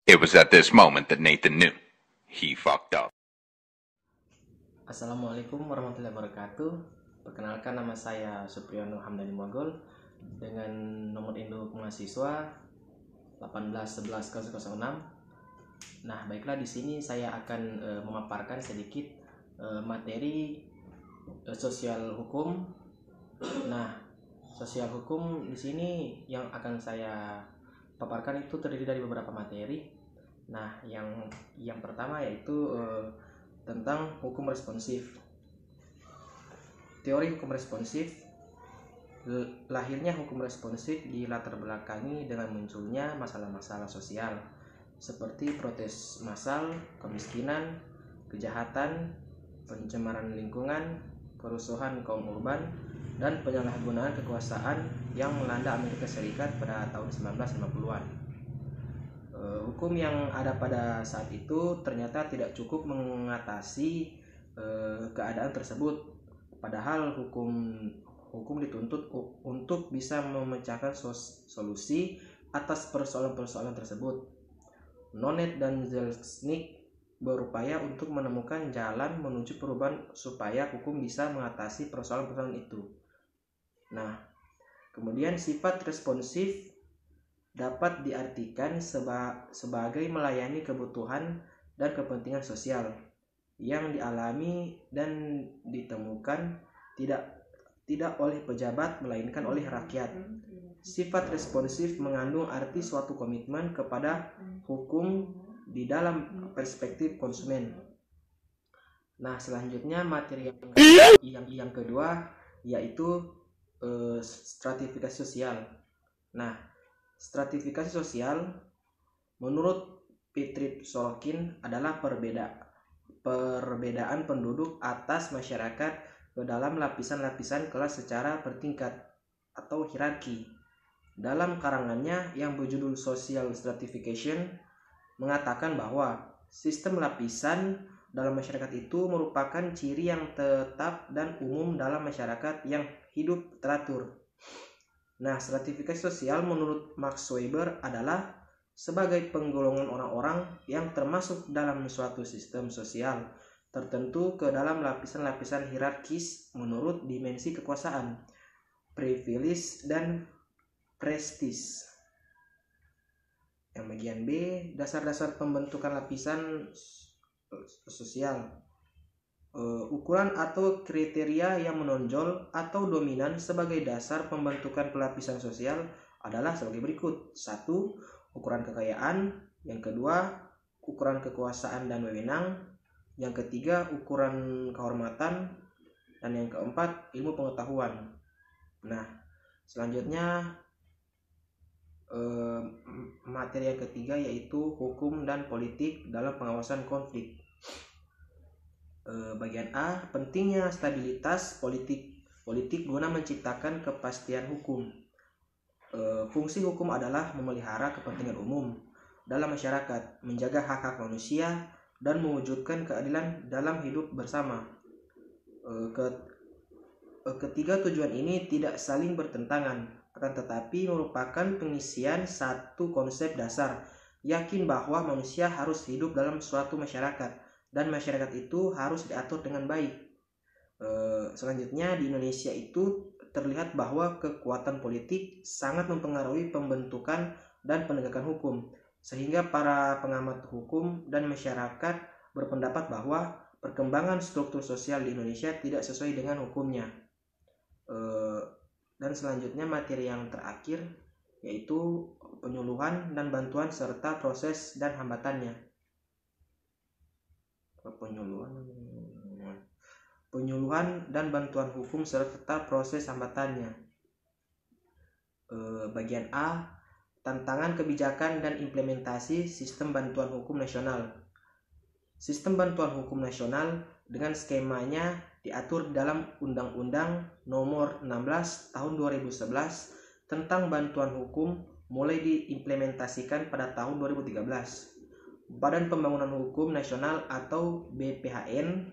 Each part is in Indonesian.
It was at this moment that Nathan knew he fucked up. Assalamualaikum warahmatullahi wabarakatuh. Perkenalkan, nama saya Supriyono Hamdani Mogol dengan nomor induk mahasiswa 1811006. Nah, baiklah, di sini saya akan memaparkan sedikit materi sosial hukum. Nah, sosial hukum di sini yang akan saya paparkan itu terdiri dari beberapa materi. Nah, yang pertama yaitu tentang hukum responsif. Teori hukum responsif. Lahirnya hukum responsif dilatar belakangi dengan munculnya masalah-masalah sosial seperti protes massal, kemiskinan, kejahatan, pencemaran lingkungan, kerusuhan kaum urban, dan penyalahgunaan kekuasaan yang melanda Amerika Serikat pada tahun 1950-an. Hukum yang ada pada saat itu ternyata tidak cukup mengatasi keadaan tersebut, padahal hukum dituntut untuk bisa memecahkan solusi atas persoalan-persoalan tersebut. Nonet dan Zelznick berupaya untuk menemukan jalan menuju perubahan supaya hukum bisa mengatasi persoalan-persoalan itu. Nah, kemudian sifat responsif dapat diartikan sebagai melayani kebutuhan dan kepentingan sosial yang dialami dan ditemukan tidak oleh pejabat melainkan oleh rakyat. Sifat responsif mengandung arti suatu komitmen kepada hukum di dalam perspektif konsumen. Nah, selanjutnya materi yang kedua yaitu stratifikasi sosial. Nah, stratifikasi sosial menurut Peter Sorokin adalah perbedaan penduduk atas masyarakat ke dalam lapisan-lapisan kelas secara bertingkat atau hierarki. Dalam karangannya yang berjudul Social Stratification mengatakan bahwa sistem lapisan dalam masyarakat itu merupakan ciri yang tetap dan umum dalam masyarakat yang hidup teratur. Nah, stratifikasi sosial menurut Max Weber adalah sebagai penggolongan orang-orang yang termasuk dalam suatu sistem sosial tertentu ke dalam lapisan-lapisan hierarkis menurut dimensi kekuasaan, privilege, dan prestis. Yang bagian B, dasar-dasar pembentukan lapisan sosial. Ukuran atau kriteria yang menonjol atau dominan sebagai dasar pembentukan pelapisan sosial adalah sebagai berikut. 1. Ukuran kekayaan. Yang kedua, ukuran kekuasaan dan wewenang. Yang ketiga, ukuran kehormatan. Dan yang keempat, ilmu pengetahuan. Nah, selanjutnya materi yang ketiga yaitu hukum dan politik dalam pengawasan konflik. Bagian A, pentingnya stabilitas politik guna menciptakan kepastian hukum. Fungsi hukum adalah memelihara kepentingan umum dalam masyarakat, menjaga hak-hak manusia, dan mewujudkan keadilan dalam hidup bersama. Ketiga tujuan ini tidak saling bertentangan, akan tetapi merupakan pengisian satu konsep dasar, yakin bahwa manusia harus hidup dalam suatu masyarakat dan masyarakat itu harus diatur dengan baik. Selanjutnya, di Indonesia itu terlihat bahwa kekuatan politik sangat mempengaruhi pembentukan dan penegakan hukum, sehingga para pengamat hukum dan masyarakat berpendapat bahwa perkembangan struktur sosial di Indonesia tidak sesuai dengan hukumnya. Dan selanjutnya materi yang terakhir yaitu penyuluhan dan bantuan serta proses dan hambatannya. Penyuluhan dan bantuan hukum serta proses hambatannya. Bagian A, tantangan kebijakan dan implementasi sistem bantuan hukum nasional. Sistem bantuan hukum nasional dengan skemanya diatur dalam Undang-Undang Nomor 16 Tahun 2011 tentang bantuan hukum mulai diimplementasikan pada tahun 2013. Badan Pembangunan Hukum Nasional atau BPHN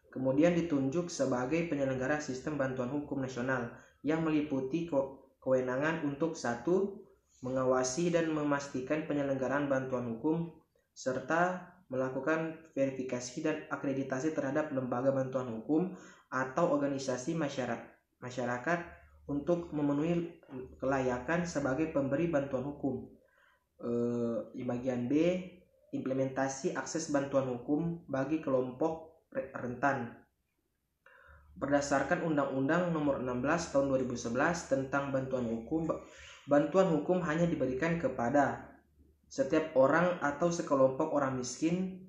kemudian ditunjuk sebagai penyelenggara sistem bantuan hukum nasional yang meliputi kewenangan untuk 1. mengawasi dan memastikan penyelenggaraan bantuan hukum, serta melakukan verifikasi dan akreditasi terhadap lembaga bantuan hukum atau organisasi masyarakat untuk memenuhi kelayakan sebagai pemberi bantuan hukum. Di bagian B, implementasi akses bantuan hukum bagi kelompok rentan. Berdasarkan Undang-Undang Nomor 16 Tahun 2011 tentang bantuan hukum hanya diberikan kepada setiap orang atau sekelompok orang miskin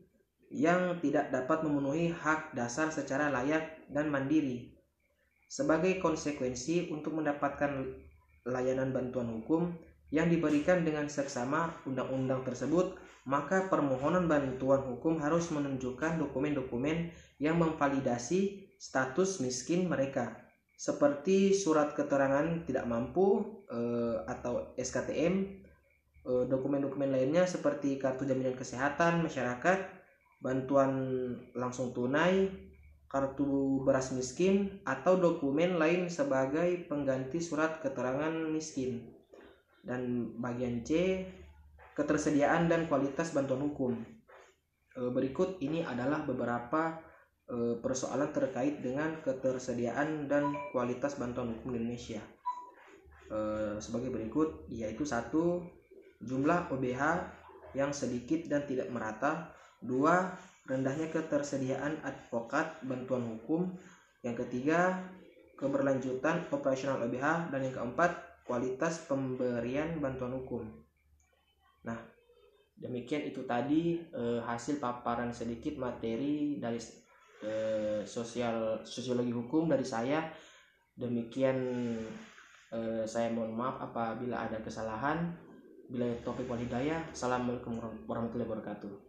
yang tidak dapat memenuhi hak dasar secara layak dan mandiri. Sebagai konsekuensi untuk mendapatkan layanan bantuan hukum yang diberikan dengan seksama undang-undang tersebut, maka permohonan bantuan hukum harus menunjukkan dokumen-dokumen yang memvalidasi status miskin mereka, seperti surat keterangan tidak mampu atau SKTM, dokumen-dokumen lainnya seperti kartu jaminan kesehatan masyarakat, bantuan langsung tunai, kartu beras miskin, atau dokumen lain sebagai pengganti surat keterangan miskin. Dan bagian C, ketersediaan dan kualitas bantuan hukum. Berikut ini adalah beberapa persoalan terkait dengan ketersediaan dan kualitas bantuan hukum di Indonesia. Sebagai berikut, yaitu 1. Jumlah OBH yang sedikit dan tidak merata. 2. Rendahnya ketersediaan advokat bantuan hukum. Yang ketiga, keberlanjutan operasional OBH. Dan yang keempat, kualitas pemberian bantuan hukum. Nah, demikian itu tadi hasil paparan sedikit materi dari sosiologi hukum dari saya. Demikian, saya mohon maaf apabila ada kesalahan. Bila taufiq wal hidayah. Assalamualaikum warahmatullahi wabarakatuh.